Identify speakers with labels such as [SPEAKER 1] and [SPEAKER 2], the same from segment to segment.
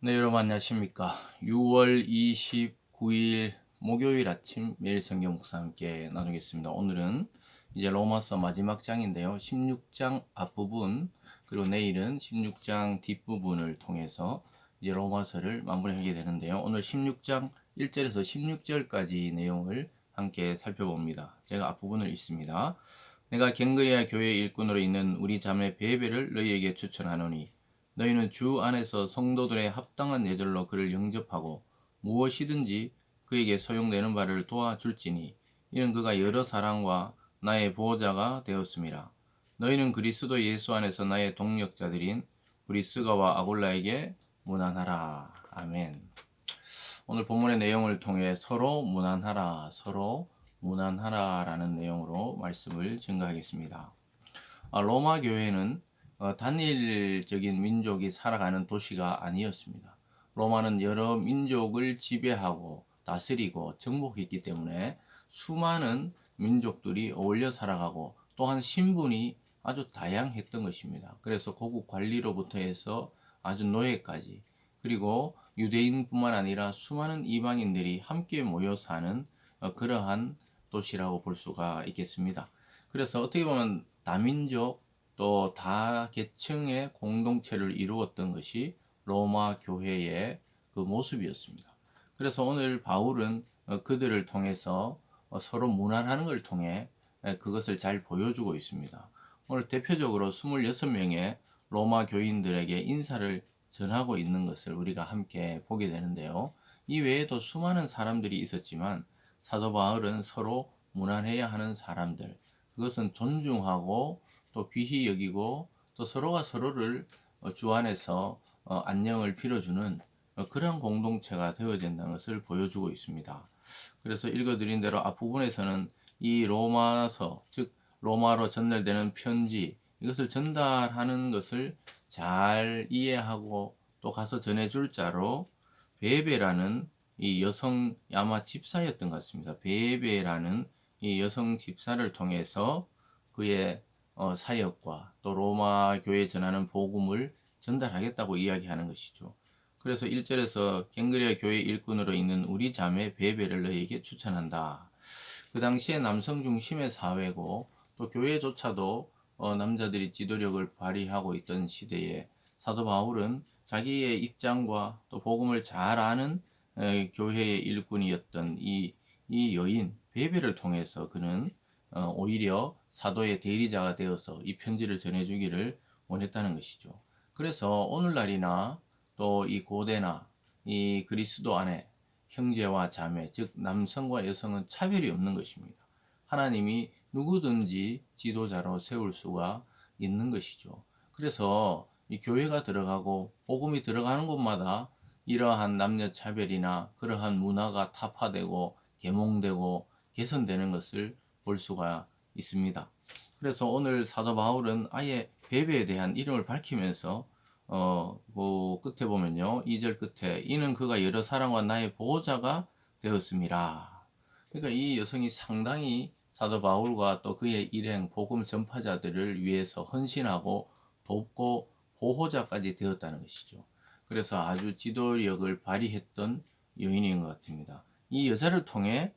[SPEAKER 1] 네, 여러분 안녕하십니까? 6월 29일 목요일 아침 매일 성경 묵상 함께 나누겠습니다. 오늘은 이제 로마서 마지막 장인데요. 16장 앞부분 그리고 내일은 16장 뒷부분을 통해서 이제 로마서를 마무리하게 되는데요. 오늘 16장 1절에서 16절까지 내용을 함께 살펴봅니다. 제가 앞부분을 읽습니다. 내가 갱그리아 교회 일꾼으로 있는 우리 자매 베베를 너희에게 추천하노니 너희는 주 안에서 성도들의 합당한 예절로 그를 영접하고 무엇이든지 그에게 소용되는 바를 도와줄지니 이는 그가 여러 사랑과 나의 보호자가 되었음이라. 너희는 그리스도 예수 안에서 나의 동력자들인 브리스가와 아골라에게 문안하라. 아멘. 오늘 본문의 내용을 통해 서로 문안하라라는 내용으로 말씀을 증거하겠습니다. 로마 교회는 단일적인 민족이 살아가는 도시가 아니었습니다. 로마는 여러 민족을 지배하고 다스리고 정복했기 때문에 수많은 민족들이 어울려 살아가고 또한 신분이 아주 다양했던 것입니다. 그래서 고국 관리로부터 해서 아주 노예까지 그리고 유대인뿐만 아니라 수많은 이방인들이 함께 모여 사는 그러한 도시라고 볼 수가 있겠습니다. 그래서 어떻게 보면 다민족 또 다계층의 공동체를 이루었던 것이 로마 교회의 그 모습이었습니다. 그래서 오늘 바울은 그들을 통해서 서로 문안하는 걸 통해 그것을 잘 보여주고 있습니다. 오늘 대표적으로 26명의 로마 교인들에게 인사를 전하고 있는 것을 우리가 함께 보게 되는데요. 이 외에도 수많은 사람들이 있었지만 사도 바울은 서로 문안해야 하는 사람들, 그것은 존중하고 또 귀히 여기고 또 서로가 서로를 주 안에서 안녕을 빌어주는 그런 공동체가 되어진다는 것을 보여주고 있습니다. 그래서 읽어드린 대로 앞부분에서는 이 로마서, 즉 로마로 전달되는 편지, 이것을 전달하는 것을 잘 이해하고 또 가서 전해줄 자로 베베라는 이 여성 아마 집사였던 것 같습니다. 베베라는 이 여성 집사를 통해서 그의 사역과 또 로마 교회에 전하는 복음을 전달하겠다고 이야기하는 것이죠. 그래서 1절에서 갱그리아 교회 일꾼으로 있는 우리 자매 베베를 너희에게 추천한다. 그 당시에 남성 중심의 사회고 또 교회조차도 남자들이 지도력을 발휘하고 있던 시대에 사도 바울은 자기의 입장과 또 복음을 잘 아는 교회의 일꾼이었던 이 여인 베베를 통해서 그는 오히려 사도의 대리자가 되어서 이 편지를 전해주기를 원했다는 것이죠. 그래서 오늘날이나 또 이 고대나 이 그리스도 안에 형제와 자매, 즉 남성과 여성은 차별이 없는 것입니다. 하나님이 누구든지 지도자로 세울 수가 있는 것이죠. 그래서 이 교회가 들어가고 복음이 들어가는 곳마다 이러한 남녀 차별이나 그러한 문화가 타파되고 계몽되고 개선되는 것을 볼 수가 있습니다. 그래서 오늘 사도 바울은 아예 베베에 대한 이름을 밝히면서 그 끝에 보면요. 2절 끝에 이는 그가 여러 사람과 나의 보호자가 되었습니다. 그러니까 이 여성이 상당히 사도 바울과 또 그의 일행 복음 전파자들을 위해서 헌신하고 돕고 보호자까지 되었다는 것이죠. 그래서 아주 지도력을 발휘했던 여인인 것 같습니다. 이 여자를 통해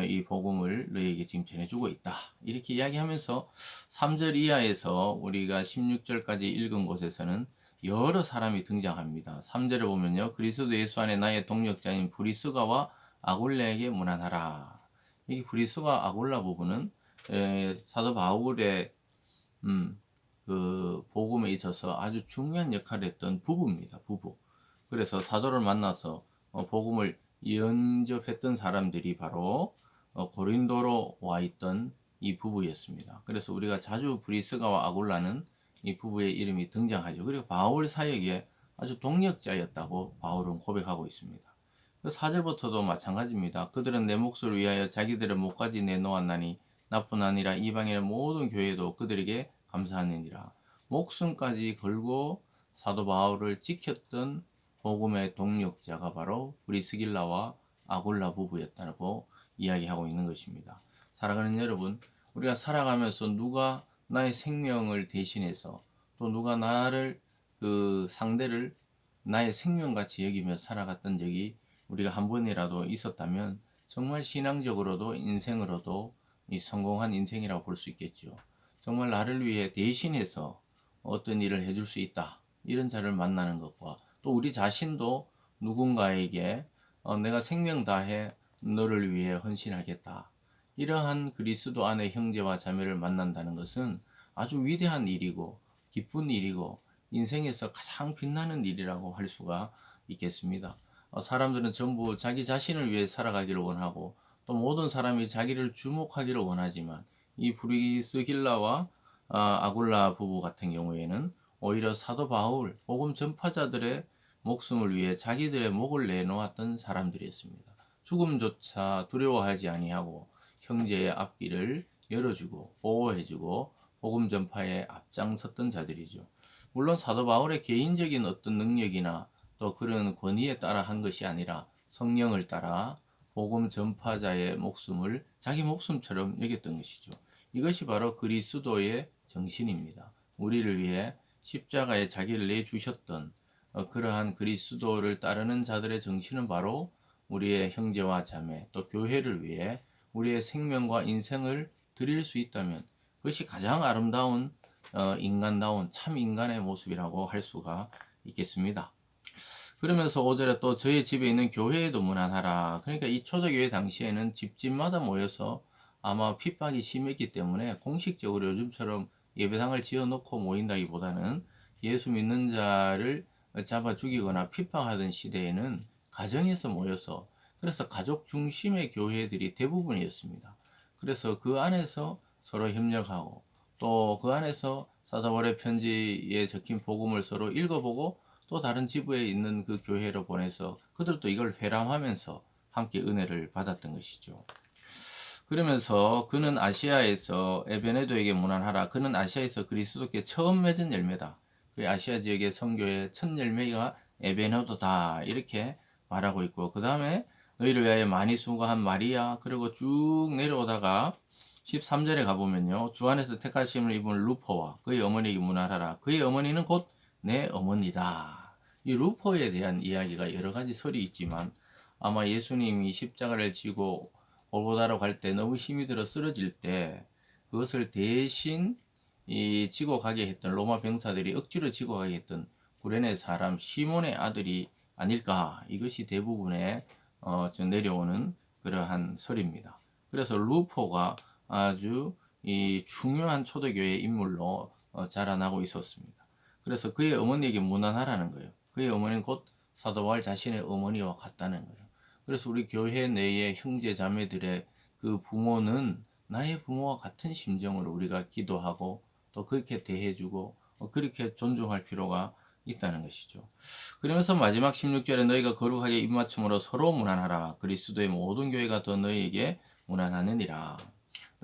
[SPEAKER 1] 이 복음을 너희에게 지금 전해주고 있다. 이렇게 이야기하면서 3절 이하에서 우리가 16절까지 읽은 곳에서는 여러 사람이 등장합니다. 3절에 보면요. 그리스도 예수 안에 나의 동력자인 브리스가와 아굴레에게 문안하라. 이 브리스가 아굴라 부분은 사도 바울의 그 복음에 있어서 아주 중요한 역할을 했던 부부입니다. 부부. 그래서 사도를 만나서 복음을 연접했던 사람들이 바로 고린도로 와 있던 이 부부였습니다. 그래서 우리가 자주 브리스가와 아굴라는 이 부부의 이름이 등장하죠. 그리고 바울 사역에 아주 동력자였다고 바울은 고백하고 있습니다. 4절부터도 마찬가지입니다. 그들은 내 몫을 위하여 자기들의 목까지 내놓았나니 나뿐 아니라 이방인의 모든 교회도 그들에게 감사하느니라. 목숨까지 걸고 사도 바울을 지켰던 복음의 동력자가 바로 브리스길라와 아굴라 부부였다고 이야기하고 있는 것입니다. 사랑하는 여러분, 우리가 살아가면서 누가 나의 생명을 대신해서 또 누가 나를 그 상대를 나의 생명같이 여기며 살아갔던 적이 우리가 한 번이라도 있었다면 정말 신앙적으로도 인생으로도 이 성공한 인생이라고 볼 수 있겠죠. 정말 나를 위해 대신해서 어떤 일을 해줄 수 있다. 이런 자를 만나는 것과 또 우리 자신도 누군가에게 내가 생명 다해 너를 위해 헌신하겠다. 이러한 그리스도 안의 형제와 자매를 만난다는 것은 아주 위대한 일이고 기쁜 일이고 인생에서 가장 빛나는 일이라고 할 수가 있겠습니다. 사람들은 전부 자기 자신을 위해 살아가기를 원하고 또 모든 사람이 자기를 주목하기를 원하지만 이 브리스길라와 아굴라 부부 같은 경우에는 오히려 사도 바울, 복음 전파자들의 목숨을 위해 자기들의 목을 내놓았던 사람들이었습니다. 죽음조차 두려워하지 아니하고 형제의 앞길을 열어주고 보호해주고 복음 전파에 앞장섰던 자들이죠. 물론 사도 바울의 개인적인 어떤 능력이나 또 그런 권위에 따라 한 것이 아니라 성령을 따라 복음 전파자의 목숨을 자기 목숨처럼 여겼던 것이죠. 이것이 바로 그리스도의 정신입니다. 우리를 위해 십자가에 자기를 내주셨던 그러한 그리스도를 따르는 자들의 정신은 바로 우리의 형제와 자매 또 교회를 위해 우리의 생명과 인생을 드릴 수 있다면 그것이 가장 아름다운 인간다운 참 인간의 모습이라고 할 수가 있겠습니다. 그러면서 5절에 또 저희 집에 있는 교회에도 문안하라. 그러니까 이 초대교회 당시에는 집집마다 모여서 아마 핍박이 심했기 때문에 공식적으로 요즘처럼 예배당을 지어놓고 모인다기보다는 예수 믿는 자를 잡아 죽이거나 핍박하던 시대에는 가정에서 모여서 그래서 가족 중심의 교회들이 대부분이었습니다. 그래서 그 안에서 서로 협력하고 또 그 안에서 사도바울의 편지에 적힌 복음을 서로 읽어보고 또 다른 지부에 있는 그 교회로 보내서 그들도 이걸 회람하면서 함께 은혜를 받았던 것이죠. 그러면서 그는 아시아에서 에베네도에게 문안하라. 그는 아시아에서 그리스도께 처음 맺은 열매다. 그 아시아 지역의 선교의 첫 열매가 에베네도다. 이렇게 말하고 있고 그 다음에 너희를 위하여 많이 수고한 마리아 그리고 쭉 내려오다가 13절에 가보면요. 주 안에서 택하심을 입은 루포와 그의 어머니에게 문안하라. 그의 어머니는 곧 내 어머니다. 이 루포에 대한 이야기가 여러 가지 설이 있지만 아마 예수님이 십자가를 지고 골고다로 갈 때 너무 힘이 들어 쓰러질 때 그것을 대신 지고 가게 했던 로마 병사들이 억지로 지고 가게 했던 구레네 사람 시몬의 아들이 아닐까. 이것이 대부분의 내려오는 그러한 설입니다. 그래서 루포가 아주 이 중요한 초대교회 인물로 자라나고 있었습니다. 그래서 그의 어머니에게 문안하라는 거예요. 그의 어머니는 곧 사도 바울 자신의 어머니와 같다는 거예요. 그래서 우리 교회 내의 형제 자매들의 그 부모는 나의 부모와 같은 심정으로 우리가 기도하고 또 그렇게 대해주고 그렇게 존중할 필요가 있다는 것이죠. 그러면서 마지막 16절에 너희가 거룩하게 입맞춤으로 서로 문안하라. 그리스도의 모든 교회가 더 너희에게 문안하느니라.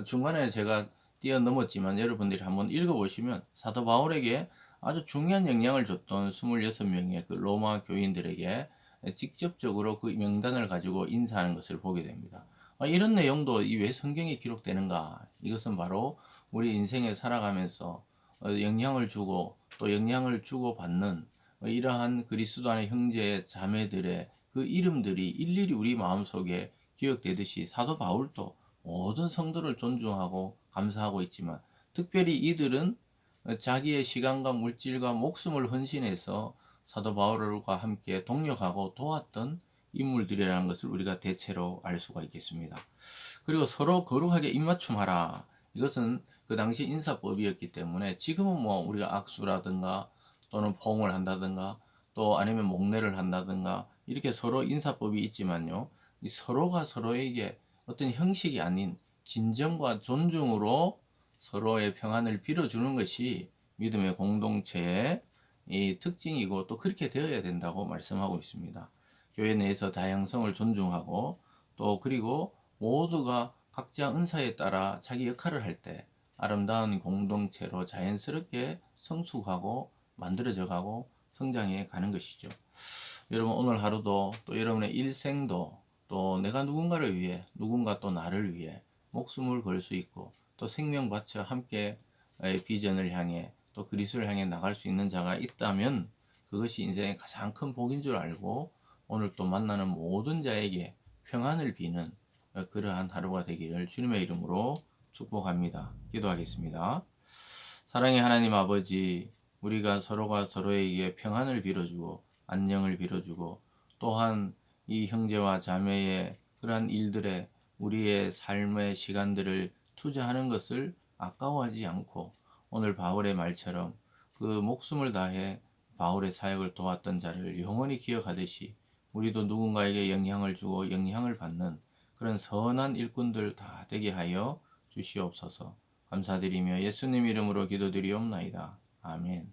[SPEAKER 1] 중간에 제가 뛰어넘었지만 여러분들이 한번 읽어보시면 사도 바울에게 아주 중요한 영향을 줬던 26명의 그 로마 교인들에게 직접적으로 그 명단을 가지고 인사하는 것을 보게 됩니다. 이런 내용도 왜 성경에 기록되는가? 이것은 바로 우리 인생에 살아가면서 영향을 주고 또 영향을 주고받는 이러한 그리스도 안의 형제 자매들의 그 이름들이 일일이 우리 마음속에 기억되듯이 사도 바울도 모든 성도를 존중하고 감사하고 있지만 특별히 이들은 자기의 시간과 물질과 목숨을 헌신해서 사도 바울과 함께 동력하고 도왔던 인물들이라는 것을 우리가 대체로 알 수가 있겠습니다. 그리고 서로 거룩하게 입맞춤하라. 이것은 그 당시 인사법이었기 때문에 지금은 뭐 우리가 악수라든가 또는 포옹을 한다든가 또 아니면 목례를 한다든가 이렇게 서로 인사법이 있지만요. 이 서로가 서로에게 어떤 형식이 아닌 진정과 존중으로 서로의 평안을 빌어주는 것이 믿음의 공동체의 이 특징이고 또 그렇게 되어야 된다고 말씀하고 있습니다. 교회 내에서 다양성을 존중하고 또 그리고 모두가 각자 은사에 따라 자기 역할을 할 때 아름다운 공동체로 자연스럽게 성숙하고 만들어져 가고 성장해 가는 것이죠. 여러분 오늘 하루도 또 여러분의 일생도 또 내가 누군가를 위해 누군가 또 나를 위해 목숨을 걸 수 있고 또 생명 바쳐 함께 비전을 향해 또 그리스도를 향해 나갈 수 있는 자가 있다면 그것이 인생의 가장 큰 복인 줄 알고 오늘 또 만나는 모든 자에게 평안을 비는 그러한 하루가 되기를 주님의 이름으로 축복합니다. 기도하겠습니다. 사랑의 하나님 아버지, 우리가 서로가 서로에게 평안을 빌어주고 안녕을 빌어주고 또한 이 형제와 자매의 그러한 일들에 우리의 삶의 시간들을 투자하는 것을 아까워하지 않고 오늘 바울의 말처럼 그 목숨을 다해 바울의 사역을 도왔던 자를 영원히 기억하듯이 우리도 누군가에게 영향을 주고 영향을 받는 그런 선한 일꾼들 다 되게 하여 주시옵소서. 감사드리며 예수님 이름으로 기도드리옵나이다. 아멘.